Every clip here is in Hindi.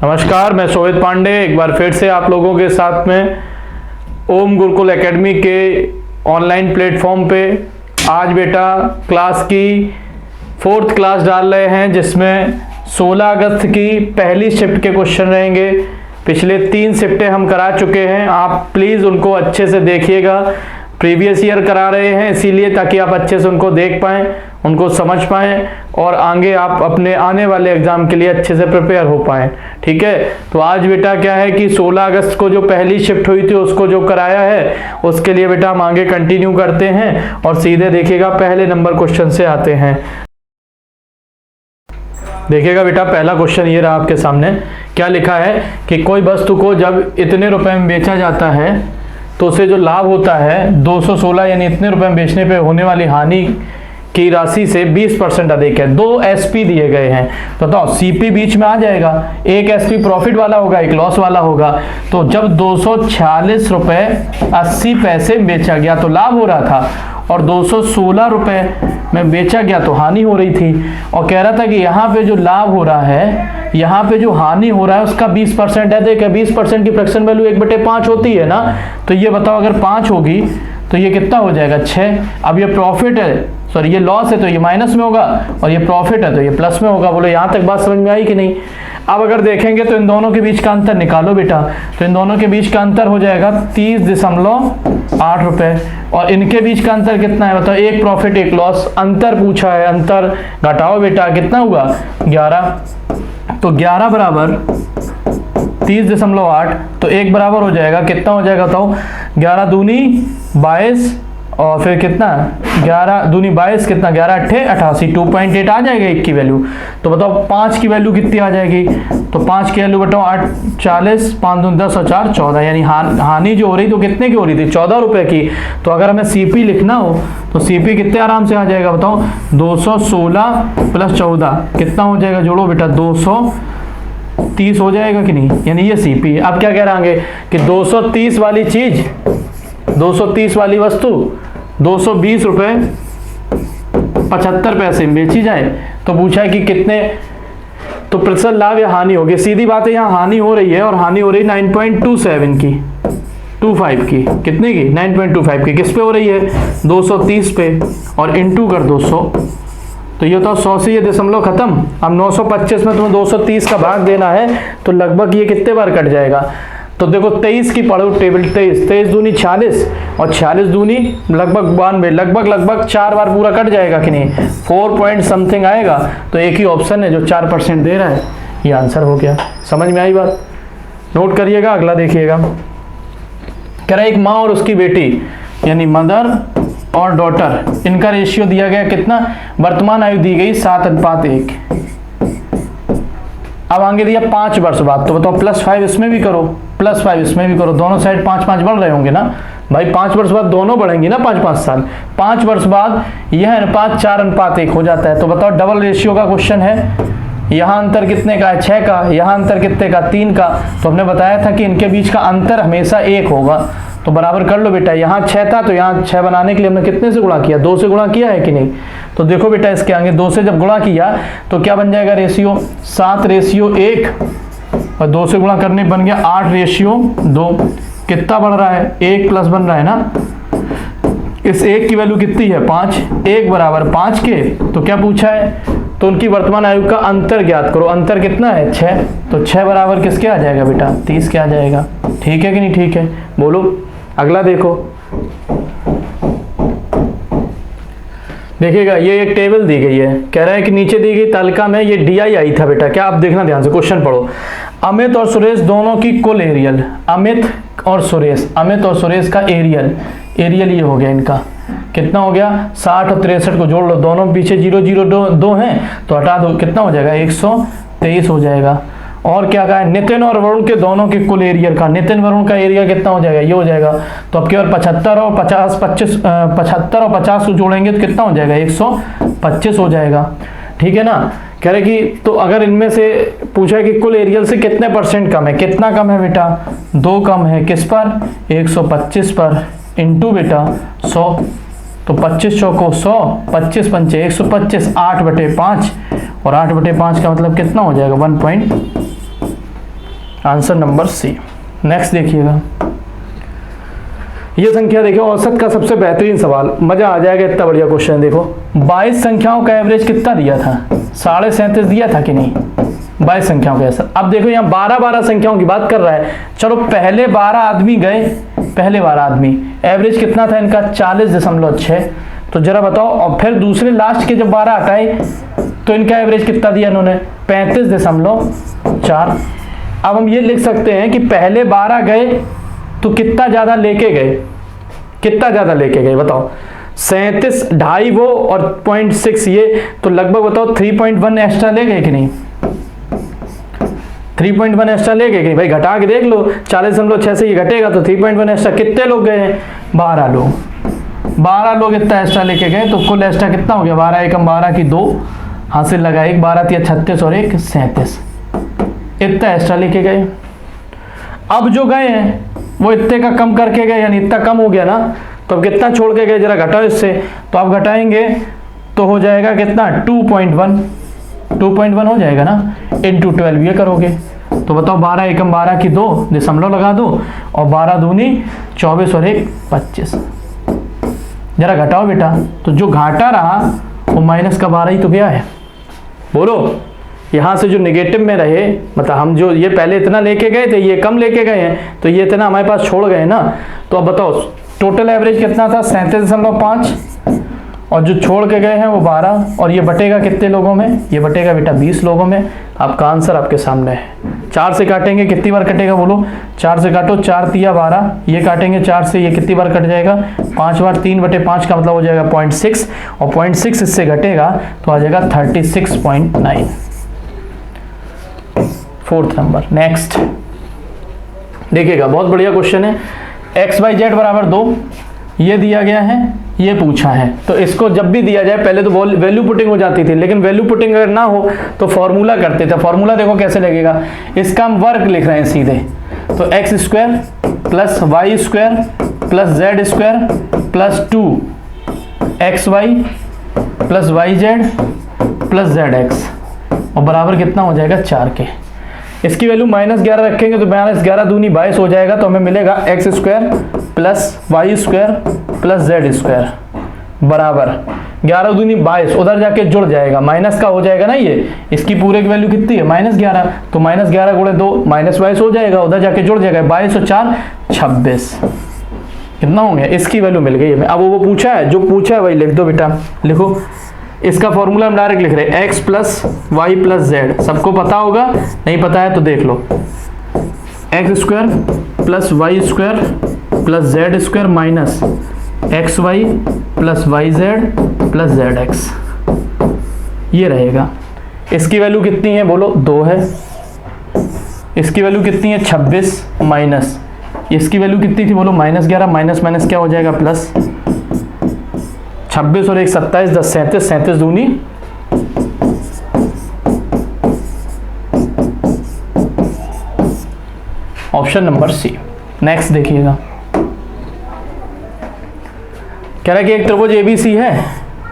नमस्कार, मैं सोहित पांडे एक बार फिर से आप लोगों के साथ में ओम गुरुकुल एकेडमी के ऑनलाइन प्लेटफॉर्म पे आज बेटा क्लास की 4th क्लास डाल रहे हैं, जिसमें 16 अगस्त की पहली शिफ्ट के क्वेश्चन रहेंगे। पिछले 3 शिफ्टें हम करा चुके हैं, आप प्लीज़ उनको अच्छे से देखिएगा। प्रीवियस ईयर करा रहे हैं इसीलिए, ताकि आप अच्छे से उनको देख पाएँ, उनको समझ पाएँ और आगे आप अपने आने वाले एग्जाम के लिए अच्छे से प्रिपेयर हो पाएँ। ठीक है, तो आज बेटा क्या है कि 16 अगस्त को जो पहली शिफ्ट हुई थी उसको जो कराया है, उसके लिए बेटा हम आगे कंटिन्यू करते हैं और सीधे देखिएगा पहले नंबर क्वेश्चन से आते हैं। देखिएगा बेटा, पहला क्वेश्चन ये रहा आपके सामने। क्या लिखा है कि कोई वस्तु को जब इतने रुपए में बेचा जाता है तो उसे जो लाभ होता है 216 यानी इतने रुपए में बेचने पे होने वाली हानि की राशि से 20% अधिक है। 2 एसपी दिए गए हैं, तो बताओ सीपी बीच में आ जाएगा। एक एसपी प्रॉफिट वाला होगा, एक लॉस वाला होगा। तो जब 246 रुपए 80 पैसे बेचा गया तो लाभ हो रहा था, और 216 रुपए में बेचा गया तो हानि हो रही थी। और कह रहा था कि यहाँ पे जो लाभ हो रहा है, यहाँ पे जो हानि हो रहा है उसका 20% है। देखिए 20% की फ्रैक्शन वैल्यू 1/5 होती है ना, तो ये बताओ अगर 5 होगी तो ये कितना हो जाएगा 6। अब ये प्रॉफिट है, सॉरी ये लॉस है तो ये माइनस में होगा, और ये प्रॉफिट है तो ये प्लस में होगा। बोलो यहाँ तक बात समझ में आई कि नहीं। अब अगर देखेंगे तो इन दोनों के बीच का अंतर निकालो बेटा, तो इन दोनों के बीच का अंतर हो जाएगा 30.8 रुपए, और इनके बीच का अंतर कितना है बताओ। एक प्रॉफिट एक लॉस, अंतर पूछा है, अंतर घटाओ बेटा, कितना हुआ 11। तो 11 बराबर 30.8, तो 1 बराबर हो जाएगा, कितना हो जाएगा बताओ। 11 दूनी 22 और फिर कितना 11 दूनी 22, कितना 11 अट्ठे 88, 2.8 आ जाएगा 1 की वैल्यू। तो बताओ 5 की वैल्यू कितनी आ जाएगी। तो 5 की वैल्यू बताओ 8 40, 5 दूनी 10 और 4 14, यानी हानि जो हो रही तो कितने की हो रही थी 14 रुपए की। तो अगर हमें सीपी लिखना हो तो सीपी कितने आराम से आ जाएगा बताओ। 216 + 14 कितना हो जाएगा, जोड़ो बेटा 230 हो जाएगा कि नहीं, यानी ये सीपी। अब क्या कह रहे कि 230 वाली चीज, 230 वाली वस्तु 220 रुपए 75 पैसे में बेची जाए, तो पूछा है कि कितने, तो प्रतिशत लाभ या हानि होगी। सीधी बात है, यहाँ हानि हो रही है, और हानि हो रही है 9.27 की, 25 की, कितने की 9.25 की। किस पे हो रही है 230 पे, और इंटू कर 200, तो ये तो 100 से ये दशमलव खत्म। अब 925 में तुम्हें 230 का भाग देना है, तो लगभग ये कितने बार कट जाएगा। तो देखो 23 की पढ़ो टेबल, 23 दूनी 46 और 46 दूनी लगभग 92, लगभग 4 बार पूरा कट जाएगा कि नहीं, 4 पॉइंट समथिंग आएगा। तो एक ही ऑप्शन है जो 4% दे रहा है, ये आंसर हो गया। समझ में आई बात, नोट करिएगा। अगला देखिएगा, कह रहा है एक माँ और उसकी बेटी यानी मदर और डॉटर, इनका रेशियो दिया गया कितना, वर्तमान आयु दी गई 7:1। अब आगे दिया 5 वर्ष बाद, तो बताओ +5 इसमें भी करो, +5 इसमें भी करो, दोनों साइड 5-5 बढ़ रहे होंगे ना भाई। 5 वर्ष बाद दोनों बढ़ेंगी ना, 5-5 साल। 5 वर्ष बाद यह अनुपात 4:1 हो जाता है। तो बताओ डबल रेशियो का क्वेश्चन है। यहाँ अंतर कितने का है 6 का, यहाँ अंतर कितने का 3 का। तो हमने बताया था कि इनके बीच का अंतर हमेशा 1 होगा, तो बराबर कर लो बेटा। यहाँ 6 था तो यहाँ 6 बनाने के लिए हमने कितने से गुणा किया, 2 से गुणा किया है कि नहीं। तो देखो बेटा इसके आगे 2 से जब गुणा किया तो क्या बन जाएगा रेशियो 7:1, और 2 से गुणा करने बन गया 8:2। कितना बढ़ रहा है, 1 प्लस बन रहा है ना। इस 1 की वैल्यू कितनी है 5, 1 बराबर 5 के। तो क्या पूछा है, तो उनकी वर्तमान आयु का अंतर ज्ञात करो। अंतर कितना है 6, तो 6 बराबर किसके आ जाएगा बेटा 30 के आ जाएगा। ठीक है कि नहीं, ठीक है बोलो। अगला देखो, देखिएगा ये एक टेबल दी गई है। कह रहा है कि नीचे दी गई तालिका में ये DI आई था बेटा। क्या आप देखना ध्यान से, क्वेश्चन पढ़ो। अमित और सुरेश दोनों की कुल एरियल, अमित और सुरेश का एरियल ये हो गया इनका, कितना हो गया 60 और 63 को जोड़ लो, दोनों पीछे 0 हैं तो हटा दो, कितना हो जाएगा 123 हो जाएगा। और क्या कहा है, नितिन और वरुण के दोनों के कुल एरियर का, नितिन वरुण का एरिया कितना हो जाएगा, ये हो जाएगा। तो अब केवल 75 और 50 को जोड़ेंगे तो कितना हो जाएगा 125 हो जाएगा। ठीक है ना। कह रहे कि तो अगर इनमें से पूछा है कि कुल एरियल से कितने % कम है, कितना कम है बेटा 2 कम है, किस पर 125 पर, इंटू बेटा 100। तो 25 चौको 100, 25 पंचे 125, 8/5, और 8/5 का मतलब कितना हो जाएगा आंसर नंबर सी। नेक्स्ट देखिएगा, ये संख्या देखो, औसत का सबसे बेहतरीन सवाल, मजा आ जाएगा, इतना बढ़िया क्वेश्चन। देखो 22 संख्याओं का एवरेज कितना दिया था, 37.5 दिया था कि नहीं, 22 संख्याओं का ऐसा। अब देखो यहाँ 12 संख्याओं की बात कर रहा है। चलो पहले 12 आदमी गए, पहले 12 आदमी, एवरेज कितना था इनका 40.6। तो जरा बताओ, और फिर दूसरे लास्ट के जब 12 हटाए तो इनका एवरेज कितना दिया इन्होंने 35.4। अब हम ये लिख सकते हैं कि पहले 12 गए तो कितना ज्यादा लेके गए, कितना ज्यादा लेके गए बताओ, 37, ढाई वो और 0.6 ये, तो लगभग बताओ 3.1 एक्स्ट्रा ले गए कि नहीं, 3.1 एक्स्ट्रा ले गए कि नहीं भाई, घटा के देख लो, 40.6 से ये घटेगा तो 3.1 एक्स्ट्रा। कितने लोग गए हैं 12 लोग, 12 लोग इतना एक्स्ट्रा लेके गए, तो कुल एक्स्ट्रा कितना हो गया 12 एकम 12 की 2 हासिल लगा, 1 12 3 36 और 1 37, इतना एक्स्ट्रा लेके गए। अब जो गए हैं वो इतने का कम करके गए, यानी इतना कम हो गया ना, तो अब कितना छोड़ के गए जरा घटाओ इससे, तो आप घटाएंगे तो हो जाएगा कितना 2.1 हो जाएगा ना, इंटू 12 ये करोगे तो बताओ 12 एकम 12 की 2 दशमलव लगा दो, और 12 दूनी 24 और 1 25। जरा घटाओ बेटा, तो जो घाटा रहा वो माइनस का 12 ही तो गया है। बोलो, यहाँ से जो नेगेटिव में रहे, मतलब हम जो ये पहले इतना लेके गए थे, ये कम लेके गए हैं, तो ये इतना हमारे पास छोड़ गए ना। तो अब बताओ टोटल एवरेज कितना था 37.5, और जो छोड़ के गए हैं वो 12, और ये बटेगा कितने लोगों में, ये बटेगा बेटा 20 लोगों में। आपका आंसर आपके सामने है। 4 से काटेंगे कितनी बार कटेगा बोलो, 4 से काटो, 4 तिया 12, ये काटेंगे 4 से, ये कितनी बार कट जाएगा 5 बार, 3/5 का मतलब हो जाएगा 0.6, और 0.6 इससे घटेगा तो आ जाएगा 36.9। 4th number. नेक्स्ट देखिएगा, बहुत बढ़िया क्वेश्चन है। XYZ बराबर 2 ये दिया गया है, ये पूछा है, तो इसको जब भी दिया जाए पहले तो वैल्यू पुटिंग हो जाती थी, लेकिन वैल्यू पुटिंग अगर ना हो तो फॉर्मूला करते थे। फॉर्मूला देखो कैसे लगेगा, इसका हम वर्ग लिख रहे हैं सीधे, तो x² plus y² plus z² plus 2xy plus yz plus zx, और बराबर कितना हो जाएगा 4 के। इसकी वैल्यू -11 रखेंगे तो -11 दूनी 22 हो जाएगा, तो हमें मिलेगा x² plus y² plus z² बराबर 11 दूनी 22, उधर जाके जुड़ जाएगा, माइनस का हो जाएगा ना ये, इसकी पूरे की वैल्यू कितनी है -11, तो -11 गुणे 2 -22 हो जाएगा, उधर जाके जुड़ जाएगा, 22 और 4 26, कितना हो गया, इसकी वैल्यू मिल गई हमें। अब वो पूछा है, जो पूछा है वही लिख दो बेटा, लिखो। इसका फॉर्मूला हम डायरेक्ट लिख रहे हैं, x plus y plus z, सबको पता होगा, नहीं पता है तो देख लो, x² plus y² plus z² minus xy plus yz plus zx, ये रहेगा। इसकी वैल्यू कितनी है बोलो 2 है, इसकी वैल्यू कितनी है 26 माइनस, इसकी वैल्यू कितनी थी बोलो -11, माइनस माइनस क्या हो जाएगा प्लस, 26 और 1 27, 10 37, 37 दूनी ऑप्शन नंबर सी। नेक्स्ट देखिएगा, कह रहा है कि एक त्रिभुज ABC है,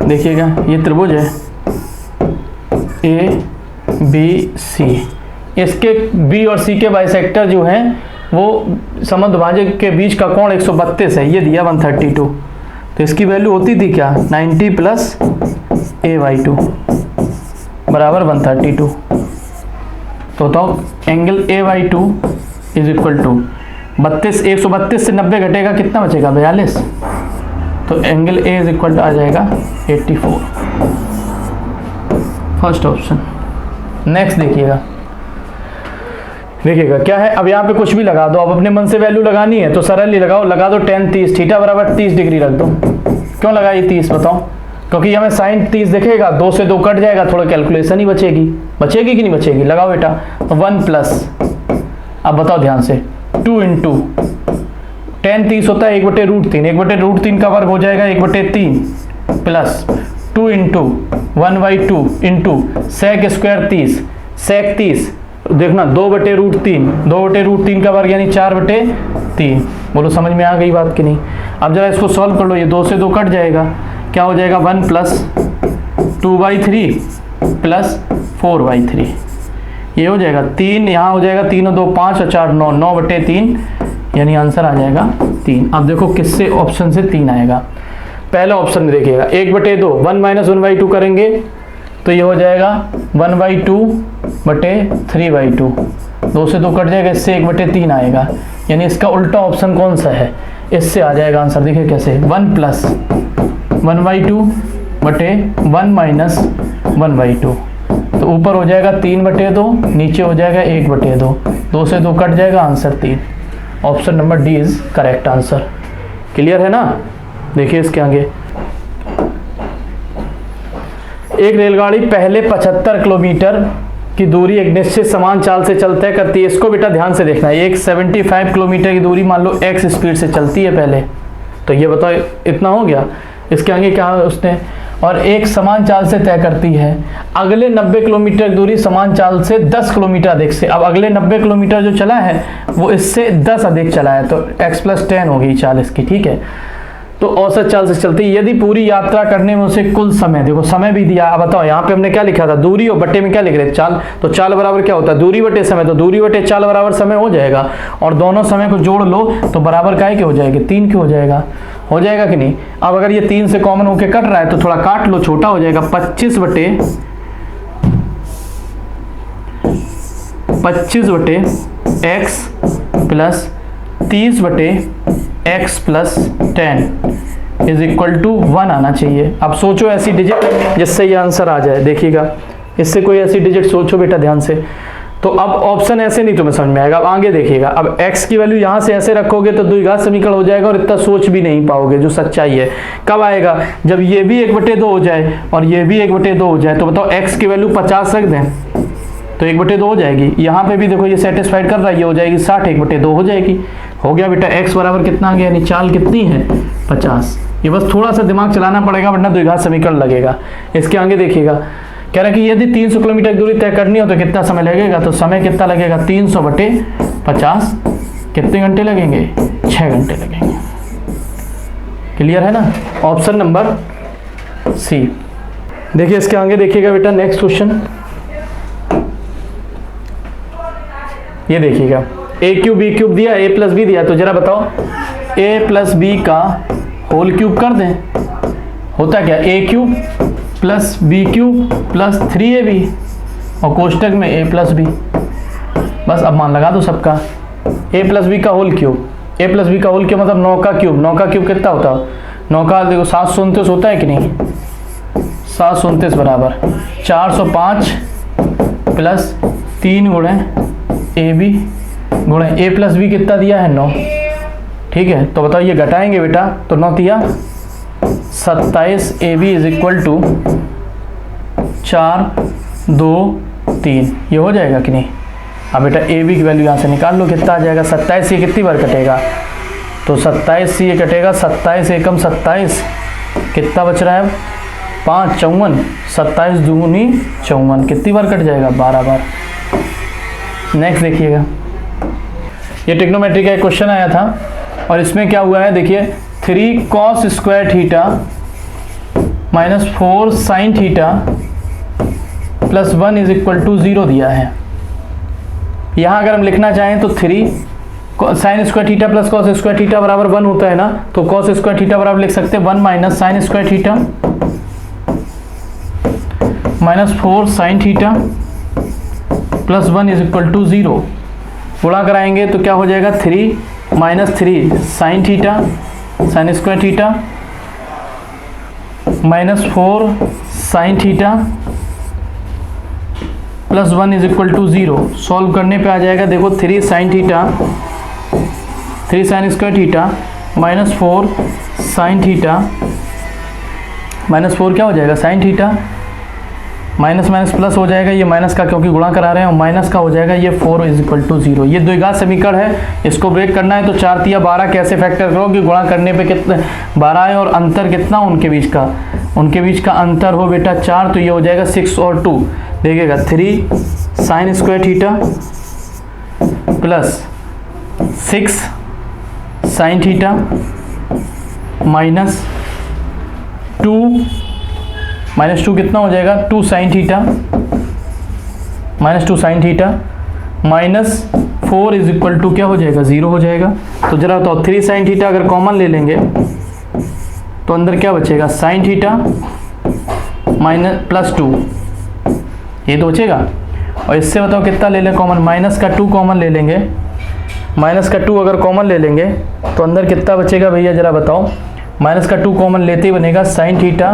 देखिएगा ये त्रिभुज है ABC, इसके B और C के बाइसेक्टर जो हैं वो समद्विभाजक के बीच का कोण 132 है, ये दिया 132, तो इसकी वैल्यू होती थी क्या 90 प्लस a/2 बराबर 132, तो बताओ angle a/2 is equal to 32, 132 से 90 घटेगा कितना बचेगा 42, तो angle a is equal to आ जाएगा 84, फर्स्ट ऑप्शन। नेक्स्ट देखिएगा, देखिएगा क्या है, अब यहाँ पे कुछ भी लगा दो, अब अपने मन से वैल्यू लगानी है तो सरल ही लगाओ, लगा दो tan 30, थीटा बराबर 30 डिग्री रख दो। क्यों लगाई 30 बताओ, क्योंकि हमें साइन 30 दिखेगा, 2 से 2 कट जाएगा, थोड़ा कैलकुलेशन ही बचेगी, बचेगी कि नहीं बचेगी, लगाओ बेटा, तो 1 प्लस, अब बताओ ध्यान से 2 इंटू tan 30 होता है 1/√3, 1/√3 का वर्ग हो जाएगा 1/3 plus 2 into 1/2 into sec² 30, sec 30 देखना 2/√3, 2/√3 का वर्ग यानी 4/3, बोलो समझ में आ गई बात कि नहीं। अब जरा इसको सॉल्व कर लो, ये 2 से 2 कट जाएगा, क्या हो जाएगा 1 प्लस 2/3 प्लस 4/3, ये हो जाएगा 3, यहाँ हो जाएगा 3 और 2 5 और 4 9, 9/3 यानी आंसर आ जाएगा 3। अब देखो किससे ऑप्शन से 3 आएगा। पहला ऑप्शन में देखिएगा 1/2, 1 - 1/2 करेंगे तो ये हो जाएगा 1/2/3/2, 2 से 2 कट जाएगा, इससे 1/3 आएगा, यानी इसका उल्टा ऑप्शन कौन सा है, इससे आ जाएगा आंसर। देखिए कैसे, 1 + 1/2/1 - 1/2, तो ऊपर हो जाएगा 3/2, नीचे हो जाएगा 1/2, 2 से 2 कट जाएगा, answer 3। Option number D is correct answer. Clear है ना। देखिए इसके आगे, एक रेलगाड़ी पहले 75 किलोमीटर की दूरी एक निश्चित समान चाल से चलते करती है। इसको बेटा ध्यान से देखना है। एक 75 किलोमीटर की दूरी मान लो x स्पीड से चलती है पहले, तो ये बताओ इतना हो गया। इसके आगे क्या है उसने, और एक समान चाल से तय करती है अगले 90 किलोमीटर की दूरी समान चाल से 10 किलोमीटर अधिक से। अब अगले 90 किलोमीटर जो चला है वो इससे 10 अधिक चला है, तो x + 10 हो गई चाल इसकी, ठीक है। तो औसत चाल से चलती है। यदि पूरी यात्रा करने में उसे कुल समय, देखो समय भी दिया। अब बताओ यहाँ पे हमने क्या लिखा था, दूरी और बट्टे में क्या लिख रहे थे, चाल। तो चाल बराबर क्या होता है, दूरी बटे समय, तो दूरी बटे चाल बराबर समय हो जाएगा। और दोनों समय को जोड़ लो तो बराबर काय के हो जाएगी, 3 के हो जाएगा कि नहीं। अब अगर ये 3 से कॉमन होके कट रहा है तो थोड़ा काट लो, छोटा हो जाएगा। 25/x प्लस 30/x + 10 = 1 आना चाहिए। अब सोचो ऐसी डिजिट जिससे ये आंसर आ जाए। देखिएगा इससे कोई ऐसी डिजिट सोचो बेटा ध्यान से। तो अब ऑप्शन ऐसे नहीं तुम्हें समझ में आएगा। अब आगे देखिएगा, अब x की वैल्यू यहाँ से ऐसे रखोगे तो द्विघात समीकरण हो जाएगा और इतना सोच भी नहीं पाओगे, जो सच्चाई है। कब आएगा, जब ये भी 1/2 हो जाए और ये भी 1/2 हो जाए। तो बताओ x की वैल्यू 50 रख दें तो 1/2 हो जाएगी। यहाँ पे भी देखो ये सेटिस्फाइड कर रहा है, ये हो जाएगी 60, 1/2 हो जाएगी। हो गया बेटा, x बराबर कितना आ गया, यानी चाल कितनी है 50। ये बस थोड़ा सा दिमाग चलाना पड़ेगा वरना द्विघात समीकरण लगेगा। इसके आगे देखिएगा, कह रहा है कि यदि 300 किलोमीटर दूरी तय करनी हो तो कितना समय लगेगा। तो समय कितना लगेगा, 300/50, कितने घंटे लगेंगे, 6 घंटे लगेंगे। क्लियर है ना। Option number C. देखिए इसके आगे देखिएगा बेटा, नेक्स्ट क्वेश्चन ये देखिएगा, a³ b³ दिया, a + b दिया, तो जरा बताओ a + b का होल क्यूब कर दें, होता क्या, a³ + b³ + 3ab और कोष्टक में a + b। बस अब मान लगा दो सबका, a + b का होल क्यूब, a + b का होल क्यूब मतलब 9 का क्यूब। 9 का क्यूब कितना होता है, 9 का देखो 729 होता है कि नहीं, 729 बराबर 405 + 3 × ab गुणे a + b कितना दिया है, 9, ठीक है। तो बताओ ये घटाएंगे बेटा, तो 9 दिया 27 ab = 4 2 3, ये हो जाएगा कि नहीं। अब बेटा ab की वैल्यू यहाँ से निकाल लो, कितना आ जाएगा, 27 ये कितनी बार कटेगा, तो 27 से ये कटेगा, 27 एकम 27, कितना बच रहा है 5 54, 27 दूनी 54, कितनी बार कट जाएगा, 12 बार। नेक्स्ट देखिएगा, ये ट्रिग्नोमेट्री का एक क्वेश्चन आया था और इसमें क्या हुआ है, देखिए 3 cos² θ - 4 sin θ + 1 = 0 दिया है। यहाँ अगर हम लिखना चाहें तो 3 sin² θ + cos² θ बराबर 1 होता है ना, तो cos² θ बराबर लिख सकते हैं 1 - sin² θ - 4 sin θ + 1 = 0। गुणा कराएंगे तो क्या हो जाएगा, 3 - 3 sin θ sin² θ - 4 sin θ + 1 = 0। सॉल्व करने पे आ जाएगा, देखो 3 sin θ 3 sin² θ - 4 sin θ -4 क्या हो जाएगा, sin θ माइनस माइनस प्लस हो जाएगा, ये माइनस का क्योंकि गुणा करा रहे हैं, और माइनस का हो जाएगा ये 4 = 0। ये द्विघात समीकरण है, इसको ब्रेक करना है तो 4 × 12 कैसे फैक्टर करोगे, गुणा करने पे कितना 12 है और अंतर कितना उनके बीच का अंतर हो बेटा 4, तो ये हो जाएगा 6 और 2, देखिएगा 3 sin² θ + 6 sin θ -2 कितना हो जाएगा, 2 sin θ -2 sine theta -4 is equal to क्या हो जाएगा, 0 हो जाएगा। तो जरा बताओ 3 साइन थीटा अगर कॉमन ले लेंगे तो अंदर क्या बचेगा, साइन थीटा +2, ये तो बचेगा। और इससे बताओ कितना ले लें कॉमन, -2 कॉमन ले लेंगे। -2 अगर कॉमन ले लेंगे तो अंदर कितना बचेगा भैया जरा बताओ। -2 कॉमन लेते ही बनेगा sine theta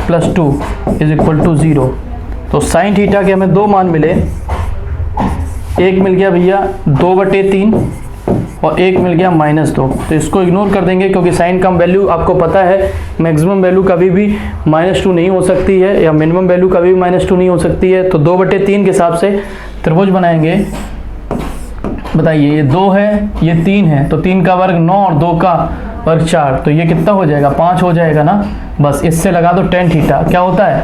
+2 is equal to 0। तो साइन थीटा के हमें 2 मान मिले, एक मिल गया भैया 2/3 और एक मिल गया -2। तो इसको इग्नोर कर देंगे क्योंकि साइन का वैल्यू आपको पता है, मैक्सिमम वैल्यू कभी भी -2 नहीं हो सकती है या मिनिमम वैल्यू कभी भी -2 नहीं हो सकती है। तो 2/3 के हिसाब से त्रिभुज बनाएंगे। बताइए ये 2 है, ये 3 है, तो 3 का वर्ग 9 और 2 का वर्ग 4, तो ये कितना हो जाएगा, 5 हो जाएगा ना। बस इससे लगा दो tan थीटा क्या होता है,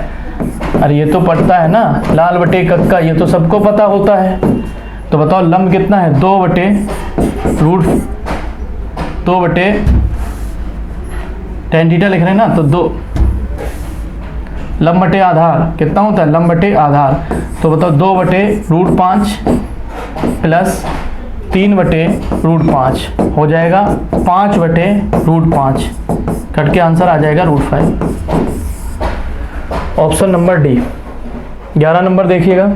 अरे ये तो पड़ता है ना, लाल बटे कक्का, ये तो सबको पता होता है। तो बताओ लंब कितना है, 2/√, 2 बटे tan थीटा लिख रहे हैं ना, तो 2 लंब बटे आधार कितना होता है, लंब बटे आधार। तो बताओ 2/√5 प्लस 3/√5 हो जाएगा 5/√5, कट के आंसर आ जाएगा √5। Option number D. 11 नंबर देखिएगा,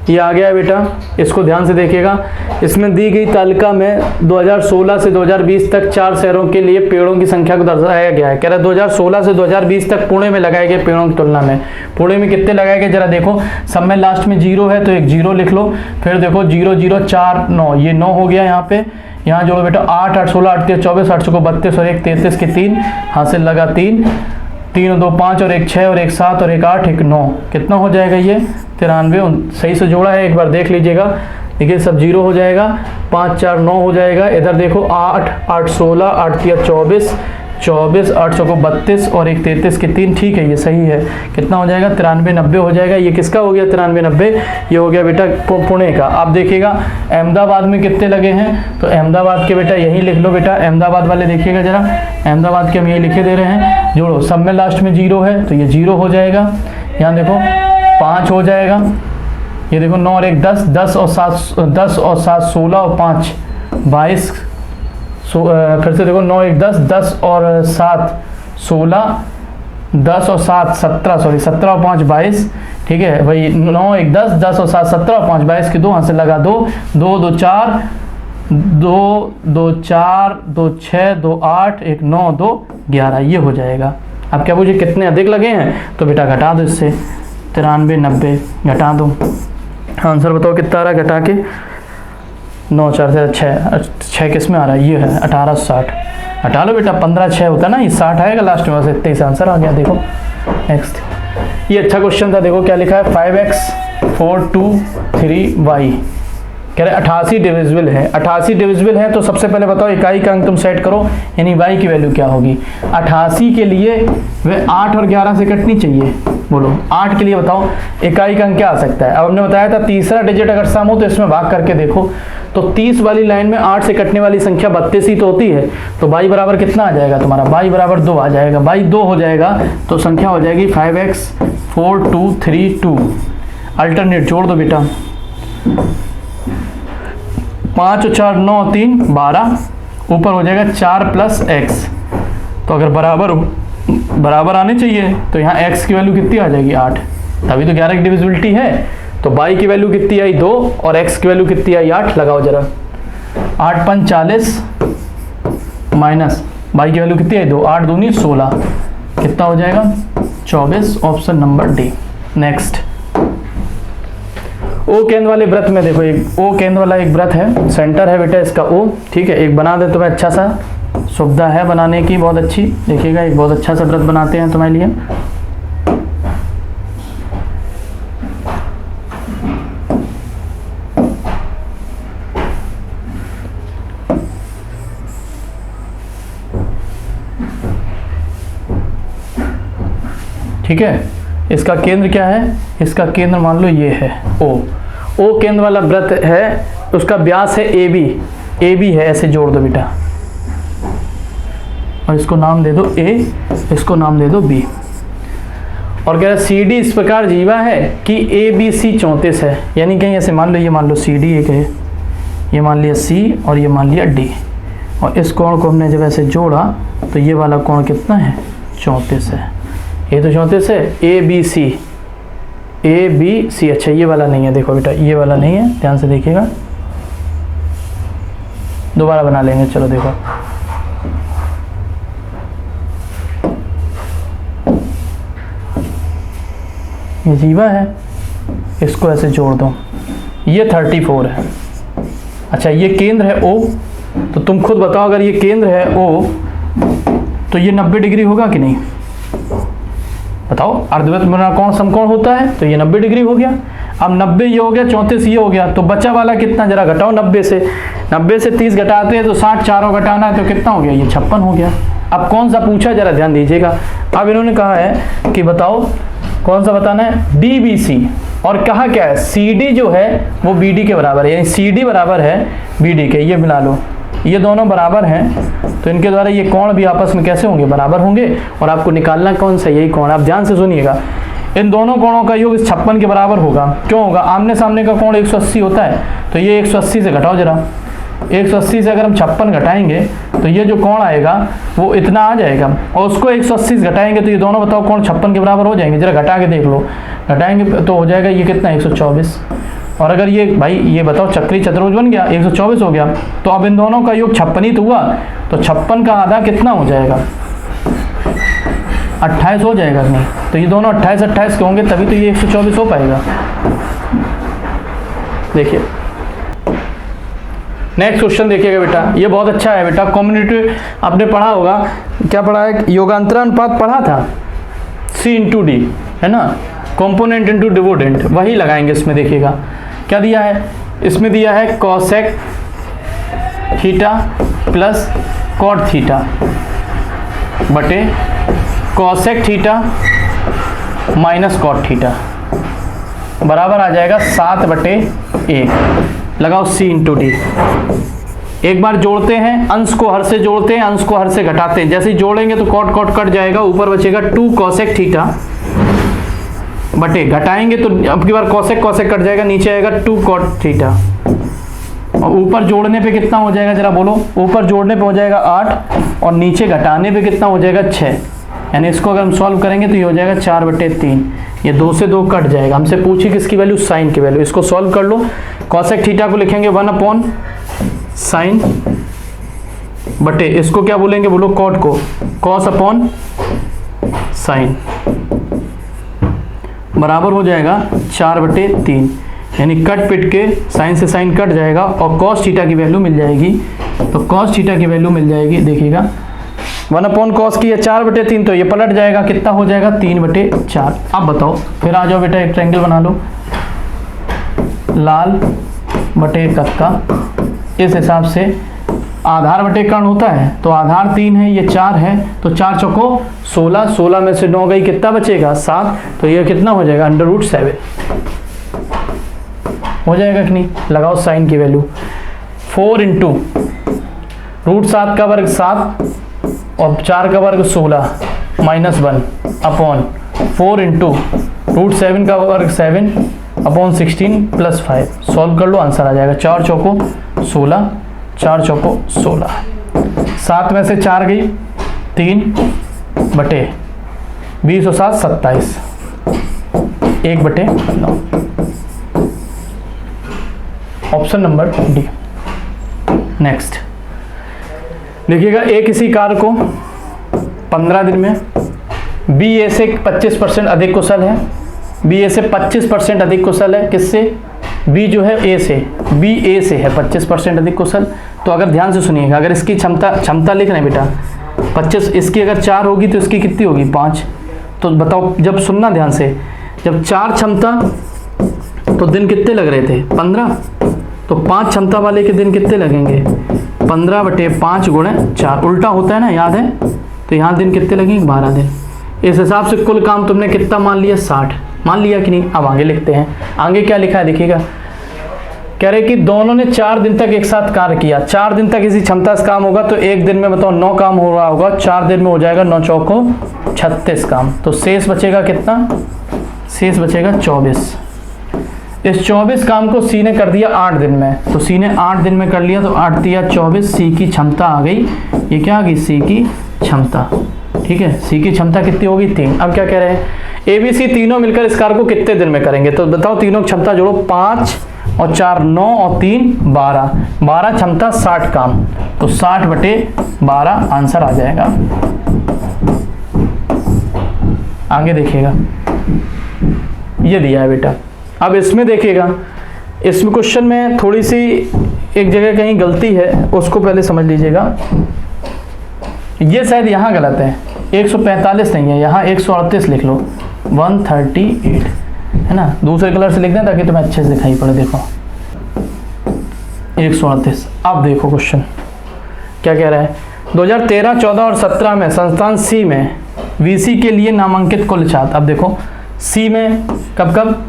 ये आ गया है बेटा, इसको ध्यान से देखिएगा। इसमें दी गई तालिका में 2016 से 2020 तक 4 शहरों के लिए पेड़ों की संख्या को दर्शाया गया है। कह रहा है 2016 से 2020 तक पुणे में लगाए गए पेड़ों की तुलना में पुणे में कितने लगाए गए, जरा देखो। सब में लास्ट में 0 है तो एक 0 लिख लो, फिर देखो 0 0 4 9, ये 9 हो गया यहाँ पे। यहाँ जोड़ो बेटा 8 8 16 8 3 24 8 को 32 और 1 33 के 3, हासिल लगा 3 3 और 2 5 और 1 6 और 1 7 और 1 8 1 9, कितना हो जाएगा ये 93। सही से जोड़ा है, एक बार देख लीजिएगा। देखिए सब 0 हो जाएगा, 5 4 9 हो जाएगा। इधर देखो 8 8 16 8 3 24 24 8 को 32 और 1 33 के 3, ठीक है ये सही है। कितना हो जाएगा 93 90 हो जाएगा। ये किसका हो गया 93 90, ये हो गया बेटा पुणे का। आप देखिएगा अहमदाबाद में कितने लगे हैं, तो अहमदाबाद के बेटा यही लिख लो बेटा, अहमदाबाद वाले देखिएगा जरा, अहमदाबाद के हम यही लिखे दे रहे हैं। जोड़ो, सब में लास्ट में 0 है तो ये 0 हो जाएगा। यहाँ देखो 5 हो जाएगा, ये देखो 9 और 1 10 10 और 7 16 और 5 22, फिर से देखो 9 1 10 10 और 7 16 10 और 7 17, सॉरी 17 और 5 22, ठीक है भाई। 9 1 10 10 और 7 17 और 5 22 के 2, हाथ से लगा 2 2 2 4 2 2 4 2 6 2 8 1 9 2 11, ये हो जाएगा। अब क्या पूछे कितने अधिक लगे हैं, तो बेटा घटा दो इससे, 93 90 घटा दो, आंसर बताओ कितना आ रहा है घटा के। 9 4 से 6 किस में आ रहा है, ये है 18 60, हटा लो बेटा, 15 6 होता है ना, ये 60 आएगा लास्ट में, बस इतने से आंसर आ गया। देखो नेक्स्ट, ये अच्छा क्वेश्चन था, देखो क्या लिखा है, 5x 4 2 3y, कह रहे 88 डिविजिबल है। 88 डिविजिबल है तो सबसे पहले बताओ इकाई का अंक तुम सेट करो, यानी y की वैल्यू क्या होगी। 88 के लिए वे 8 और 11 से कटनी चाहिए, बोलो 8 के लिए बताओ इकाई का अंक क्या आ सकता है। अब हमने बताया था तीसरा डिजिट अगर सम हो तो इसमें भाग करके देखो, तो 30 वाली लाइन में 8 से कटने वाली संख्या 32 ही तो होती है, तो y बराबर कितना आ जाएगा तुम्हारा, y बराबर 2 आ जाएगा, y 2 हो जाएगा, तो संख्या हो जाएगी 5x 4 2 3 2। अल्टरनेट जोड़ दो बेटा, 5 और 4 9 3 12, ऊपर हो जाएगा 4 प्लस x, तो अगर बराबर आने चाहिए तो यहाँ x की वैल्यू कितनी आ जाएगी 8, तभी तो 11 की डिविजिबिलिटी है। तो y की वैल्यू कितनी आई 2 और x की वैल्यू कितनी आई 8, लगाओ जरा, 8 5 40 माइनस y की वैल्यू कितनी आई 2, 8 दूनी 16, कितना हो जाएगा 24, ऑप्शन नंबर डी। नेक्स्ट, ओ केंद्र वाले व्रत में देखो, एक ओ केंद्र वाला एक व्रत है, सेंटर है बेटा इसका O, ठीक है, एक बना दे तुम्हें, अच्छा सा सुविधा है बनाने की, बहुत अच्छी, देखिएगा एक बहुत अच्छा सा व्रत बनाते हैं तुम्हारे लिए। ठीक है, इसका केंद्र क्या है, इसका केंद्र मान लो ये है O केंद्र वाला व्रत है, उसका व्यास है AB है, ऐसे जोड़ दो बेटा, और इसको नाम दे दो A, इसको नाम दे दो B। और कह रहा है सी डी इस प्रकार जीवा है कि ए बी सी 34 है, यानी कहीं ऐसे मान लो, ये मान लो सी डी एक है, ये मान लिया सी और ये मान लिया डी, और इस कोण को हमने जब ऐसे जोड़ा तो ये वाला कोण कितना है 34 है, ये तो 34 है, A B C, A B C, अच्छा ये वाला नहीं है, देखो बेटा ये वाला नहीं है, ध्यान से देखिएगा, दोबारा बना लेंगे, चलो देखो, ये जीवा है, इसको ऐसे जोड़ दो, ये 34 है, अच्छा ये केंद्र है O, तो तुम खुद बताओ अगर ये केंद्र है O तो ये 90 डिग्री होगा कि नहीं, बताओ, अर्धवृत्त कोण समकोण होता है तो ये 90 डिग्री हो गया। अब 90 ये हो गया, 34 ये हो गया, तो बचा वाला कितना जरा घटाओ, 90 से 30 घटाते हैं तो 60, चारों घटाना है तो कितना हो गया, ये 56 हो गया। अब कौन सा पूछा जरा ध्यान दीजिएगा, अब इन्होंने कहा है कि बताओ कौन सा बताना है, डी बी सी, और कहा क्या है सी डी जो है वो बी डी के बराबर है, यानी सी डी बराबर है बी डी के, ये मिला लो, ये दोनों बराबर हैं तो इनके द्वारा ये कोण भी आपस में कैसे होंगे, बराबर होंगे, और आपको निकालना कौन सा, यही कोण। आप ध्यान से सुनिएगा, इन दोनों कोणों का योग 56 के बराबर होगा, क्यों होगा, आमने सामने का कोण 180 होता है, तो ये 180 से घटाओ जरा, 180 से अगर हम 56 घटाएंगे तो ये जो कोण आएगा वो इतना आ जाएगा, और उसको 180 से घटाएंगे तो ये दोनों बताओ कोण 56 के बराबर हो जाएंगे, जरा घटा के देख लो, घटाएंगे तो हो जाएगा ये कितना 124, और अगर ये भाई ये बताओ चक्री चतुर्भुज बन गया 124 हो गया, तो अब इन दोनों का योग 56 ही तो हुआ, तो 56 का आधा कितना हो जाएगा 28 हो जाएगा नहीं, तो ये दोनों 28 के होंगे तभी तो ये 124 हो पाएगा। देखिए नेक्स्ट क्वेश्चन देखिएगा बेटा, ये बहुत अच्छा है बेटा, कम्युनिटी आपने पढ़ा होगा, क्या पढ़ा है, योगांतर अनुपात पढ़ा था, C इंटू डी है ना, कंपोनेंट इंटू डिवोडेंट, वही लगाएंगे इसमें। देखिएगा क्या दिया है, इसमें दिया है cosec theta plus cot theta बटे cosec theta minus cot theta बराबर आ जाएगा 7/1, लगाओ C इंटू डी। एक बार जोड़ते हैं, अंश को हर से जोड़ते हैं, अंश को हर से घटाते हैं, जैसे ही जोड़ेंगे तो कॉट कॉट कट जाएगा, ऊपर बचेगा 2 कॉसेक थीटा बटे, घटाएंगे तो अब की बार कॉसेक कॉसेक कट जाएगा, नीचे आएगा 2 कॉट थीटा, और ऊपर जोड़ने पे कितना हो जाएगा जरा बोलो, ऊपर जोड़ने पे हो जाएगा 8 और नीचे घटाने पे कितना हो जाएगा 6, यानी इसको अगर हम सॉल्व करेंगे तो ये हो जाएगा 4/3, ये 2 से 2 कट जाएगा। हमसे पूछी किसकी वैल्यू, साइन की वैल्यू, इसको सॉल्व कर लो, कॉसेक थीटा को लिखेंगे 1/sin बटे, इसको क्या बोलेंगे बोलो, कॉट को cos अपॉन साइन, बराबर हो जाएगा 4/3, यानी कट पिट के साइन से साइन कट जाएगा और cos थीटा की वैल्यू मिल जाएगी, तो cos थीटा की वैल्यू मिल जाएगी, देखिएगा 1/cos की है 4/3, तो ये पलट जाएगा, कितना हो जाएगा 3/4। अब बताओ, फिर आ जाओ बेटा, एक ट्रायंगल बना लो, लाल बटे कक्का, इस हिसाब से आधार बटे कर्ण होता है, तो आधार 3 है, ये 4 है, तो 4 चौको 16, 16 में से 9 गई, कितना बचेगा 7, तो ये कितना हो जाएगा √7 हो जाएगा कि नहीं। लगाओ साइन की वैल्यू, 4 इंटू √7 का वर्ग 7 और 4 का वर्ग 16 -1 अपॉन 4 इंटू √7 का वर्ग 7 अपॉन 16 + 5, सॉल्व कर लो, आंसर आ जाएगा 4 चौको 16, 4 चौको 16, 7 में से 4 गई 3 बटे 20 और 7 27, 1/9, ऑप्शन नंबर डी। नेक्स्ट देखिएगा, ए किसी कार्य को 15 दिन में बी ए से 25% अधिक कुशल है, बी ए से 25% अधिक कुशल है, किससे, बी जो है ए से, बी ए से है 25% अधिक कुशल। तो अगर ध्यान से सुनिएगा, अगर इसकी क्षमता लिख रहे हैं बेटा 25, इसकी अगर 4 होगी तो इसकी कितनी होगी 5, तो बताओ, जब सुनना ध्यान से, जब 4 क्षमता तो दिन कितने लग रहे थे 15, तो 5 क्षमता वाले के दिन कितने लगेंगे 15/5 × 4, उल्टा होता है ना, याद है, तो यहाँ दिन कितने लगेंगे 12 दिन। इस हिसाब से कुल काम तुमने कितना मान लिया 60, मान लिया कि नहीं। अब आगे लिखते हैं, आगे क्या लिखा है देखिएगा, कह रहे कि दोनों ने 4 दिन तक एक साथ कार्य किया, 4 दिन तक इसी क्षमता से काम होगा, तो एक दिन में बताओ 9 काम हो रहा होगा, 4 दिन में हो जाएगा 9 चौको 36 काम, तो शेष बचेगा कितना, शेष बचेगा 24। इस 24 काम को सी ने कर दिया 8 दिन में, तो सी ने 8 दिन में कर लिया, तो 8 दिया 24, सी की क्षमता आ गई, ये क्या आ गई, सी की क्षमता। ठीक है, सी की क्षमता कितनी होगी, 3। अब क्या कह रहे हैं, ए बी सी तीनों मिलकर इस कार्य को कितने दिन में करेंगे, तो बताओ तीनों की क्षमता जोड़ो, 5 और 4 9 और 3 12, 12 क्षमता 60 काम, तो 60/12 आंसर आ जाएगा। आगे देखिएगा, ये दिया है बेटा। अब इसमें देखिएगा, इसमें क्वेश्चन में थोड़ी सी एक जगह कहीं गलती है, उसको पहले समझ लीजिएगा। ये शायद यहाँ गलत है, 145 नहीं है, यहाँ 138 लिख लो, 138 है ना, दूसरे कलर से लिख दें ताकि तुम्हें अच्छे से दिखाई पड़े। देखो 138। अब देखो क्वेश्चन क्या कह रहा है, 2013, 14 और 17 में संस्थान सी में वीसी के लिए नामांकित कुल छात्र। अब देखो सी में कब कब,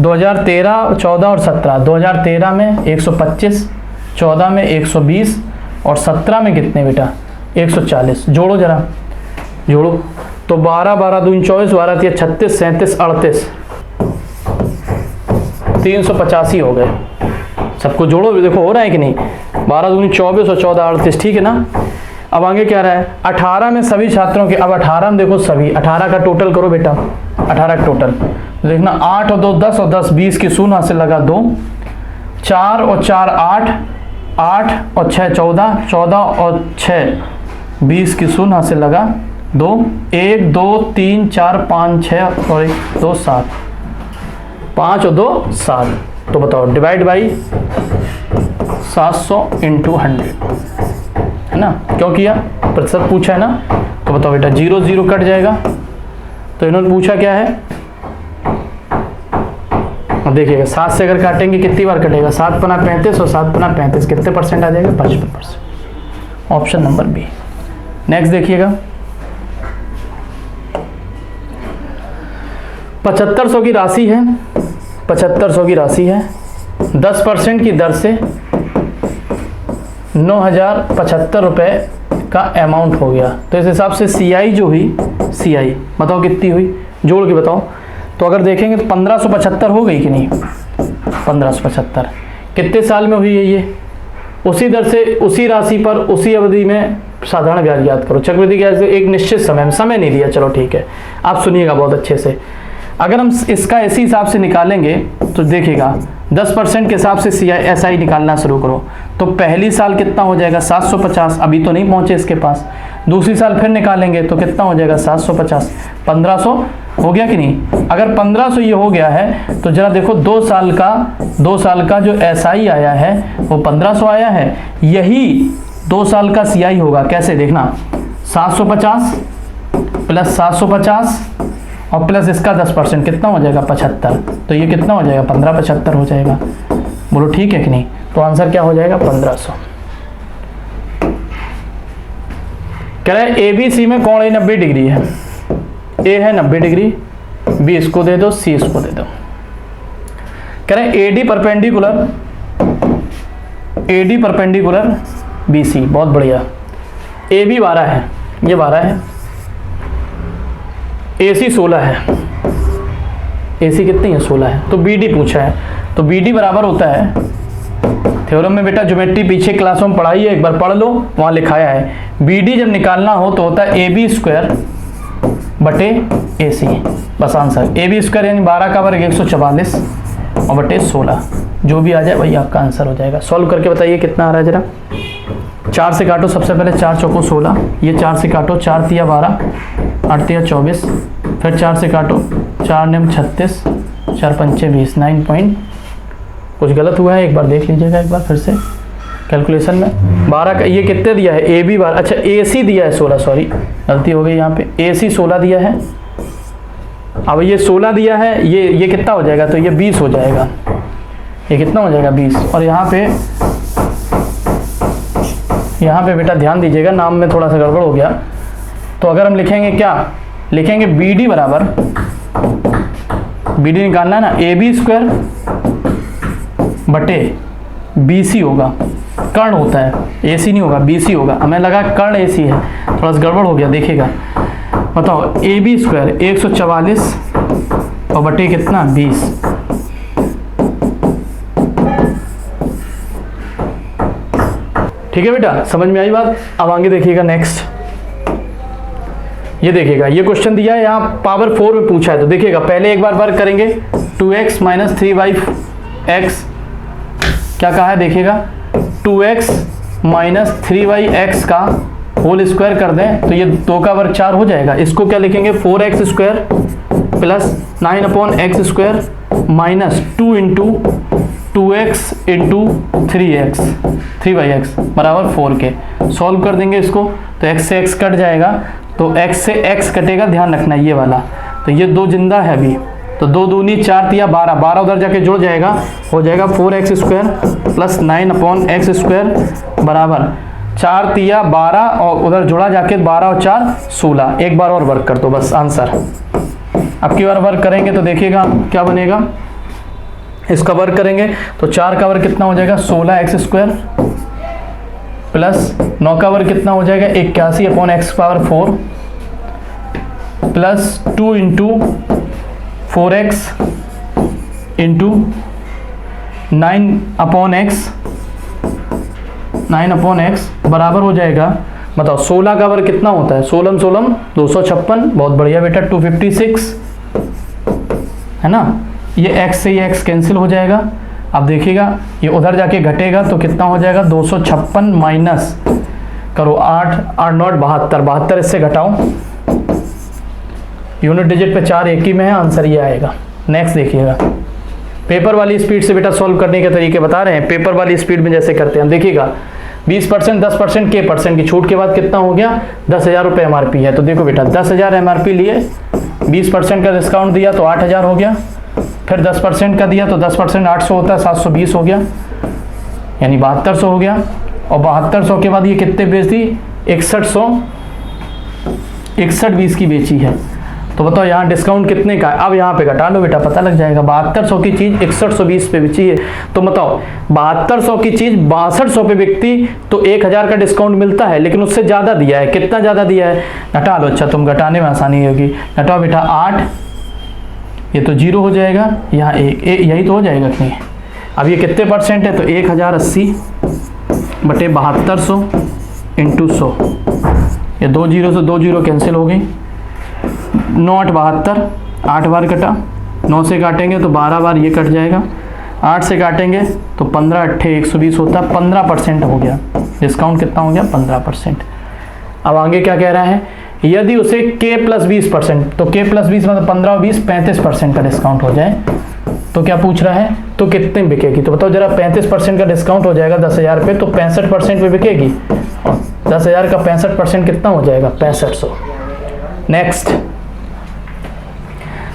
2013, 14 और 17। 2013 में 125, 14 में 120 और 17 में कितने बेटा, 140। जोड़ो जरा, जोड़ो, तो 12 12 दूनी 24, 12 3 36, 37 38, 385 हो गए। सबको जोड़ो, देखो हो रहा है कि नहीं, 12 दूनी 24 और 14 38, ठीक है ना। अब आगे क्या रहा है, 18 में सभी छात्रों के, अब 18 में देखो सभी, 18 का टोटल करो बेटा, 18 का टोटल देखना, 8 और 2 10 और 10 20 की शून्य हासिल लगा 2, 4 और 4 8, 8 और 6 14, 14 और 6 20 की शून्य हासिल लगा 2, 1 2 3 4 5 6 और 1 2 7, 5 और 2 7। तो बताओ डिवाइड बाई 700 इंटू 100 है ना, क्यों किया, प्रतिशत पूछा है ना। तो बताओ बेटा 0 0 कट जाएगा, तो इन्होंने पूछा क्या है, अब देखिएगा 7 से अगर काटेंगे कितनी बार कटेगा, 7 पना 35 और 7 पना 35, कितने परसेंट आ जाएगा, 55%। Option number B. नेक्स्ट देखिएगा, 7500 की राशि है, 7500 की राशि है, 10% की दर से 9075 रुपये का अमाउंट हो गया। तो इस हिसाब से सीआई जो हुई, सीआई बताओ कितनी हुई, जोड़ के बताओ। तो अगर देखेंगे तो 1575 हो गई कि नहीं, 1575 कितने साल में हुई है ये, उसी दर से उसी राशि पर उसी अवधि में साधारण ब्याज याद करो। चक्रवृद्धि ब्याज एक निश्चित समय नहीं दिया, चलो ठीक है, आप सुनिएगा बहुत अच्छे से। अगर हम इसका इसी हिसाब से निकालेंगे तो देखिएगा 10% के हिसाब से एसआई निकालना शुरू करो, तो पहली साल कितना हो जाएगा 750, अभी तो नहीं पहुंचे इसके पास। दूसरी साल फिर निकालेंगे तो कितना हो जाएगा 750, 1500 हो गया कि नहीं। अगर 1500 ये हो गया है तो जरा देखो 2 साल का जो एसआई आया है वो 1500 आया है, यही 2 साल का सीआई होगा। कैसे देखना, 750 प्लस 750 और प्लस इसका 10% कितना हो जाएगा 75, तो ये कितना हो जाएगा 1575 हो जाएगा। बोलो ठीक है कि नहीं। तो आंसर क्या हो जाएगा 1500। कह रहा है एबीसी में कोण ए 90 डिग्री है, ए है 90 डिग्री, बी इसको दे दो, सी इसको दे दो। कह रहे हैं एडी परपेंडिकुलर बीसी, बहुत बढ़िया। ए बी 12 है, ये 12 है, AC 16 है, AC कितनी है 16 है, तो BD पूछा है, तो BD बराबर होता है, थ्योरम में बेटा ज्योमेट्री पीछे क्लासों में पढ़ाई है, एक बार पढ़ लो, वहाँ लिखाया है। BD जब निकालना हो तो होता है AB स्क्वायर बटे AC, बस आंसर AB स्क्वायर यानी 12 का वर्ग 144 और बटे 16, जो भी आ जाए वही आपका आंसर हो जाएगा। सॉल्व करके बताइए कितना आ रहा है जरा। 4 से काटो, सबसे पहले 4 चौको 16, ये 4 से काटो, 4 तिया 12, 8 तिया 24, फिर 4 से काटो, 4 नेम 36, 4 पंचे 20, 9 पॉइंट। कुछ गलत हुआ है एक बार देख लीजिएगा एक बार फिर से कैलकुलेशन में। 12 का ये कितने दिया है, ए बी 12, अच्छा AC दिया है 16, सॉरी गलती हो गई यहाँ पे, AC 16 दिया है। अब ये 16 दिया है, ये कितना हो जाएगा, तो ये 20 हो जाएगा, ये कितना हो जाएगा 20। और यहाँ पे बेटा ध्यान दीजिएगा, नाम में थोड़ा सा गड़बड़ हो गया। तो अगर हम लिखेंगे क्या, लिखेंगे BD बराबर, BD निकालना है ना, AB स्क्वायर बटे BC होगा, कर्ण होता है AC नहीं होगा, BC होगा। हमें लगा कर्ण AC है, थोड़ा सा गड़बड़ हो गया, देखिएगा बताओ ए बी स्क्वायर 144 और बटे कितना 20। ठीक है बेटा, समझ में आई बात। अब आगे देखिएगा नेक्स्ट, ये देखिएगा ये क्वेश्चन दिया है यहाँ पावर 4 में पूछा है। तो देखिएगा पहले एक बार वर्क करेंगे 2x माइनस 3y(x) क्या कहा है देखिएगा 2x माइनस 3y(x) का होल स्क्वायर कर दें तो ये 2 का वर्ग 4 हो जाएगा। इसको क्या लिखेंगे 4x square plus 9/x² minus 2 into 2x into 3y(x) बराबर 4 के। सॉल्व कर देंगे इसको तो x से x कट जाएगा, तो x से x कटेगा, ध्यान रखना ये वाला। तो ये 2 जिंदा है अभी, तो 2 दूनी 4 तिया 12, 12 उधर जाके जुड़ जाएगा, हो जाएगा 4x स्क्वायर प्लस 9/x² बराबर 4 तिया 12 और उधर जुड़ा जाके 12 और 4 16। एक बार और वर्क कर दो बस आंसर। अब की बार वर्क करेंगे तो देखिएगा क्या बनेगा। इसका वर्क करेंगे तो 4 का वर्ग कितना हो जाएगा 16x² प्लस 9 का वर्ग कितना हो जाएगा 81/x⁴ plus 2 into 4x into 9/x बराबर हो जाएगा, बताओ 16 का वर्ग कितना होता है 16 16 256। बहुत बढ़िया बेटा 256 है ना। ये x से ये x कैंसिल हो जाएगा। अब देखिएगा ये उधर जाके घटेगा तो कितना हो जाएगा 256 माइनस करो 8 8 नॉट 72, 72 इससे घटाओ, यूनिट डिजिट पे 4 एक ही में है, आंसर ये आएगा। नेक्स्ट देखिएगा, पेपर वाली स्पीड से बेटा सॉल्व करने के तरीके बता रहे हैं। पेपर वाली स्पीड में जैसे करते हैं देखिएगा 20% 10% के परसेंट की छूट के बाद कितना हो गया 10,000 रुपये MRP है। तो देखो बेटा 10,000 MRP लिए, 20% का डिस्काउंट दिया तो 8,000 हो गया, फिर 10% का दिया तो 10% 800 होता है 720 हो गया, यानी 7200 हो गया। और 7200 के बाद ये कितने बेच दी 6120 की बेची है। तो बताओ यहाँ डिस्काउंट कितने का है। अब यहाँ पे घटा लो बेटा पता लग जाएगा। 7200 की चीज़ 6120 पे बेची है, तो बताओ 7200 की चीज़ 6200 पे बिकती तो 1000 का डिस्काउंट मिलता है, लेकिन उससे ज़्यादा दिया है। कितना ज़्यादा दिया है घटा लो। अच्छा तुम घटाने में आसानी होगी, घटाओ बेटा 8, ये तो 0 हो जाएगा, यहाँ 1 यही तो हो जाएगा कि नहीं। अब ये कितने परसेंट है तो 1080 बटे 7200 इंटू 100, ये 2 0 से 2 0 कैंसिल हो गई, 9 8 72, 8 बार कटा, 9 से काटेंगे तो 12 बार ये कट जाएगा, 8 से काटेंगे तो 15 8 120 होता है, 15% हो गया डिस्काउंट। कितना हो गया 15%। अब आगे क्या कह रहा है, यदि उसे k प्लस 20%, तो k प्लस 20 मतलब 15 और 20 35% का डिस्काउंट हो जाए तो क्या पूछ रहा है तो कितने में बिकेगी। तो बताओ जरा 35% का डिस्काउंट हो जाएगा 10,000 पे तो 65% पे बिकेगी, और 10,000 का 65% कितना हो जाएगा 6500। नेक्स्ट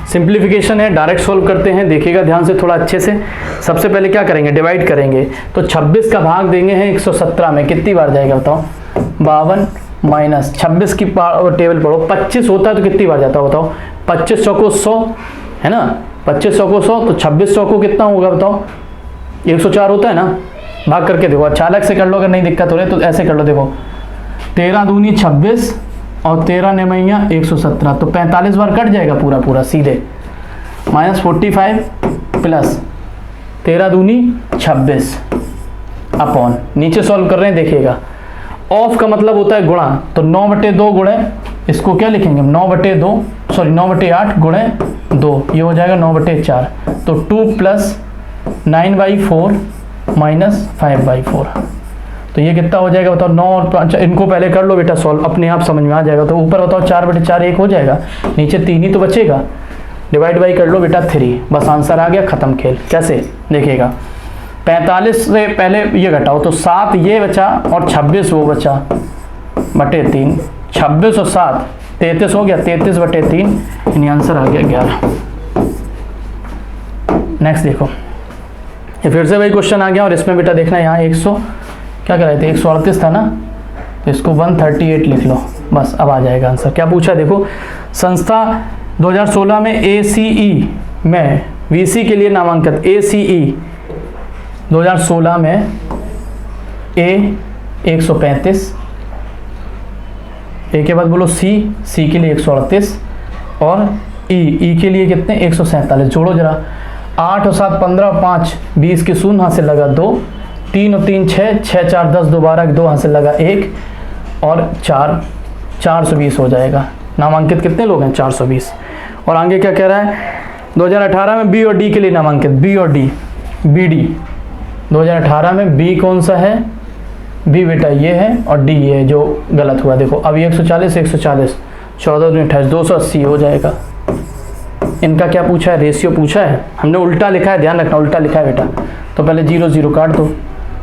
सिंप्लीफिकेशन है, डायरेक्ट सोल्व करते हैं। देखिएगा ध्यान से थोड़ा अच्छे से। सबसे पहले क्या करेंगे डिवाइड करेंगे, तो 26 का भाग देंगे हैं 117 में, कितनी बार जाएगा बताओ 52 माइनस 26 की टेबल पढ़ो, 25 होता है तो कितनी बार जाता है बताओ 25 चौको 100 है ना, 25 चौको 100 तो 26 चौको कितना होगा बताओ 104 होता है ना। भाग करके देखो, अच्छा अलग से कर लो अगर नहीं दिक्कत हो रही तो ऐसे कर लो। देखो 13 दूनी 26 और 13 नेमैया 117, तो 45 बार कट जाएगा पूरा पूरा सीधे, माइनस 45 प्लस 13 दूनी 26 अपॉन, नीचे सॉल्व कर रहे हैं देखिएगा ऑफ का मतलब होता है गुणा, तो 9/2 गुणे इसको क्या लिखेंगे 9/8 गुणे 2, ये हो जाएगा 9/4, तो 2 प्लस 9/4 माइनस 5/4, तो ये कितना हो जाएगा बताओ 9 और 5। इनको पहले कर लो बेटा सॉल्व, अपने आप समझ में आ जाएगा। तो ऊपर बताओ 4/4 1 हो जाएगा, नीचे 3 ही तो बचेगा, डिवाइड बाई कर लो बेटा 3, बस आंसर आ गया, खत्म खेल। कैसे देखिएगा 45 से पहले ये घटाओ तो 7 ये बचा और 26 वो बचा बटे 3, 26 और 7 33 हो गया, 33/3, यानी आंसर आ गया 11। नेक्स्ट देखो, ये फिर से वही क्वेश्चन आ गया और इसमें बेटा देखना यहाँ 100 क्या कर रहे थे 138 था ना, तो इसको 138 लिख लो, बस अब आ जाएगा आंसर। क्या पूछा देखो, संस्था 2016 में ACE में VC के लिए नामांकित, ACE 2016 में A 135 ए के बाद बोलो सी के लिए 138 और ई के लिए कितने 147। जोड़ो जरा, 8 और 7 15 और 5 20 की शून्य हाथ से लगा 2, 3 और 3 6, 6 4 10 2 12 2 हाथ से लगा 1 और 4, 420 हो जाएगा। नामांकित कितने लोग हैं 420। और आगे क्या कह रहा है 2018 में बी और डी के लिए नामांकित, बी और डी, बी डी 2018 में बी कौन सा है, बी बेटा ये है और डी ये है जो गलत हुआ। देखो अब 140 140 14 दूनी 28 280 हो जाएगा। इनका क्या पूछा है, रेशियो पूछा है, हमने उल्टा लिखा है, ध्यान रखना उल्टा लिखा है बेटा। तो पहले 0 0 काट दो,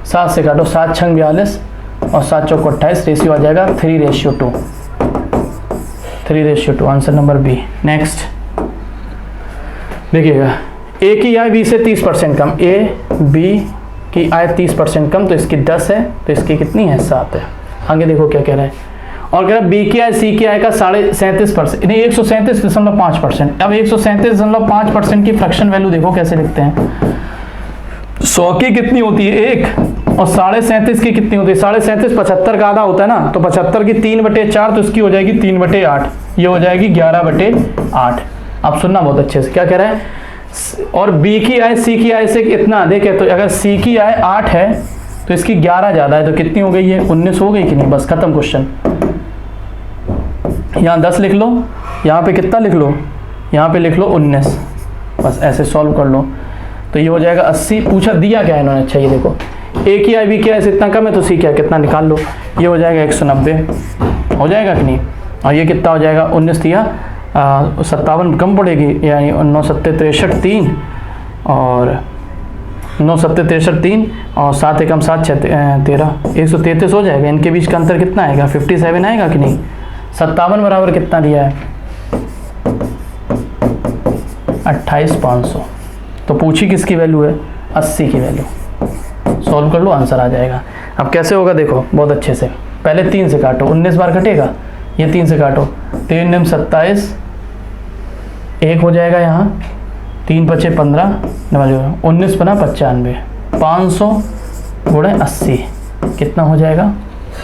7 से काटो, 7 6 42 और 7 चौक 28, रेशियो आ जाएगा 3:2, 3:2, आंसर नंबर बी। नेक्स्ट देखिएगा, ए की आय बी से 30% कम, ए बी की आय 30% कम, तो इसकी 10 है, तो इसकी कितनी है 7 है। आगे देखो क्या कह रहा है, और कह रहा है बी की आय सी की आय का 37%, नहीं 137.5%। अब 137.5% की फ्रैक्शन वैल्यू देखो कैसे लिखते हैं, 100 की कितनी होती है 1 और 37.5 की कितनी होती है 37.5, 75 का आधा होता है ना, तो 75 की 3/4, तो इसकी हो जाएगी 3/8, ये हो जाएगी 11/8। आप सुनना बहुत अच्छे से क्या कह रहा है, और बी की आय सी की आय से इतना अधिक है, तो अगर सी की आय 8 है तो इसकी 11 ज़्यादा है, तो कितनी हो गई है 19 हो गई कि नहीं, बस खत्म क्वेश्चन। यहाँ 10 लिख लो, यहाँ पे कितना लिख लो, यहाँ पे लिख लो 19, बस ऐसे सॉल्व कर लो, तो ये हो जाएगा 80। पूछा दिया क्या है इन्होंने, अच्छा ये देखो ए की आय बी की आय से इतना कम है, तो सी क्या कितना निकाल लो, ये हो जाएगा 190 हो जाएगा कि नहीं, और ये कितना हो जाएगा 19 दिया 57 कम पड़ेगी, यानी 9 7 63 3 और 9 7 63 3 और 7 एकम 7 6 13 133 हो जाएगा। इनके बीच का अंतर कितना आएगा 57 आएगा कि नहीं। 57 बराबर कितना दिया है 28,500, तो पूछी किसकी वैल्यू है 80 की वैल्यू। सॉल्व कर लो आंसर आ जाएगा। अब कैसे होगा देखो बहुत अच्छे से, पहले 3 से काटो, 19 बार कटेगा, ये 3 से काटो, 3 9 27 1 हो जाएगा यहाँ, 3 5 15 19 बना 95, 500 गुणे 80 कितना हो जाएगा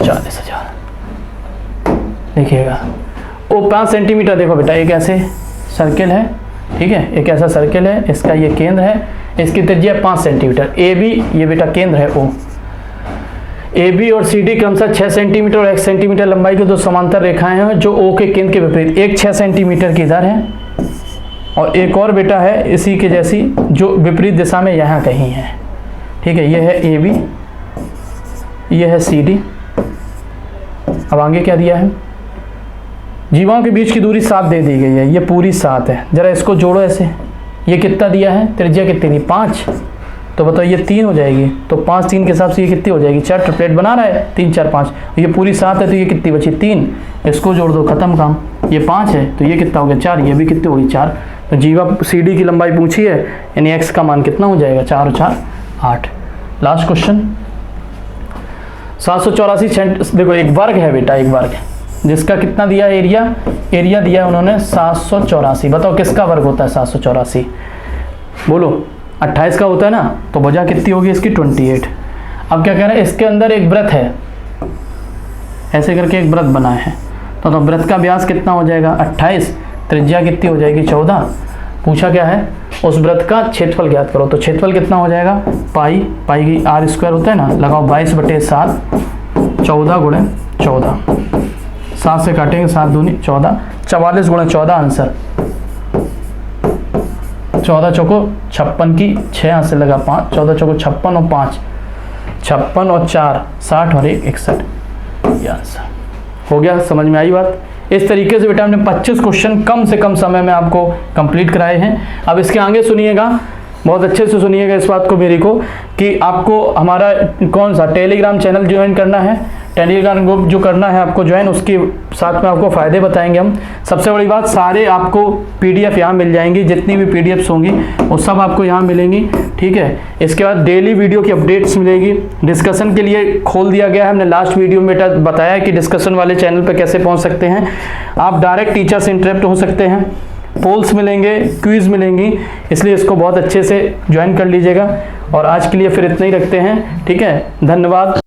40,000। देखिएगा वो 5 सेंटीमीटर, देखो बेटा एक ऐसे सर्किल है, ठीक है, एक ऐसा सर्किल है, इसका ये केंद्र है, इसकी त्रिज्या 5 सेंटीमीटर। ए बी ये बेटा केंद्र है ओ, ए बी और सी डी क्रमशः 6 सेंटीमीटर और 1 सेंटीमीटर लंबाई की 2 समांतर रेखाएं हैं जो ओ के केंद्र के विपरीत, एक 6 सेंटीमीटर की इधर है और एक और बेटा है इसी के जैसी जो विपरीत दिशा में यहाँ कहीं है, ठीक है। ये है ए बी, ये है सी डी। अब आगे क्या दिया है, जीवाओं के बीच की दूरी 7 दे दी गई है, ये पूरी 7 है, जरा इसको जोड़ो ऐसे, ये कितना दिया है, त्रिज्या कितनी दी 5, तो बताओ ये 3 हो जाएगी, तो 5 3 के हिसाब से ये कितनी हो जाएगी 4, ट्रिपलेट बना रहा है 3 4 5, ये पूरी 7 है तो ये कितनी बची 3, इसको जोड़ दो खत्म काम। ये 5 है तो ये कितना हो गया 4, ये भी कितनी होगी 4, तो जीवा सी डी की लंबाई पूछी है, यानी एक्स का मान कितना हो जाएगा 4 और 4 8। लास्ट क्वेश्चन 784 देखो एक वर्ग है बेटा, एक वर्ग जिसका कितना दिया है एरिया, एरिया दिया है उन्होंने 784, बताओ किसका वर्ग होता है 784, बोलो 28 का होता है ना, तो वजह कितनी होगी इसकी 28। अब क्या कह रहे हैं, इसके अंदर एक वृत्त है, ऐसे करके एक वृत्त बना है, तो वृत्त का व्यास कितना हो जाएगा 28, त्रिज्या कितनी हो जाएगी 14। पूछा क्या है, उस वृत्त का क्षेत्रफल ज्ञात करो, तो क्षेत्रफल कितना हो जाएगा पाई की आर स्क्वायर होता है ना, लगाओ 22/7 14 गुणे 14, 7 से काटेंगे 7 दूनी 14, 44 गुणे 14 आंसर, 14 चौको 56 की 6 हाथ से लगा 5, 14 चौको 56 और 5 56 और 4 60 और 1 61, ये आंसर हो गया। समझ में आई बात। इस तरीके से बेटा हमने 25 क्वेश्चन कम से कम समय में आपको कंप्लीट कराए हैं। अब इसके आगे सुनिएगा, बहुत अच्छे से सुनिएगा इस बात को मेरी को, कि आपको हमारा कौन सा टेलीग्राम चैनल ज्वाइन करना है, टेलीग्राम ग्रुप जो करना है आपको ज्वाइन, उसके साथ में आपको फ़ायदे बताएंगे हम। सबसे बड़ी बात, सारे आपको पीडीएफ यहाँ मिल जाएंगी, जितनी भी पीडीएफ्स होंगी वो सब आपको यहाँ मिलेंगी, ठीक है। इसके बाद डेली वीडियो की अपडेट्स मिलेगी। डिस्कशन के लिए खोल दिया गया है, हमने लास्ट वीडियो में बेटा बताया कि डिस्कशन वाले चैनल पर कैसे पहुँच सकते हैं। आप डायरेक्ट टीचर से इंटरेक्ट हो सकते हैं, पोल्स मिलेंगे, क्विज मिलेंगी, इसलिए इसको बहुत अच्छे से ज्वाइन कर लीजिएगा। और आज के लिए फिर इतना ही रखते हैं, ठीक है, धन्यवाद।